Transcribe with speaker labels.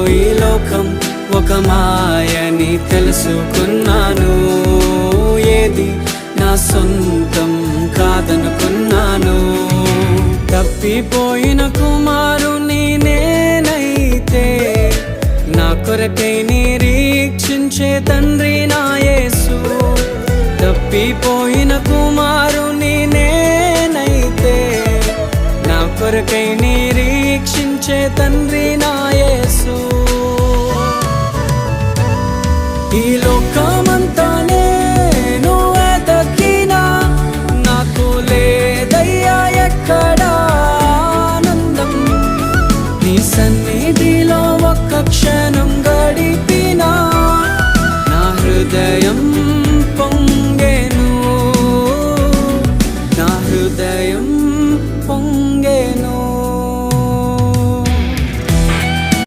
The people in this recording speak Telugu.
Speaker 1: ఈ లోకం ఒక మాయని తెలుసుకున్నాను. ఏది నా సొంతం కాదనుకున్నాను. తప్పిపోయిన కుమారుని నేనైతే నా కొరకై నిరీక్షించే తండ్రి నా యేసు. తప్పిపోయిన కుమారుని నేనైతే నా కొరకై నిరీక్షించే తండ్రి నా యేసు. ఈ లోకమంతా నేను వెతకినా నాకు లేదయ్యా ఎక్కడా ఆనందం. నీ సన్నిధిలో ఒక్క క్షణం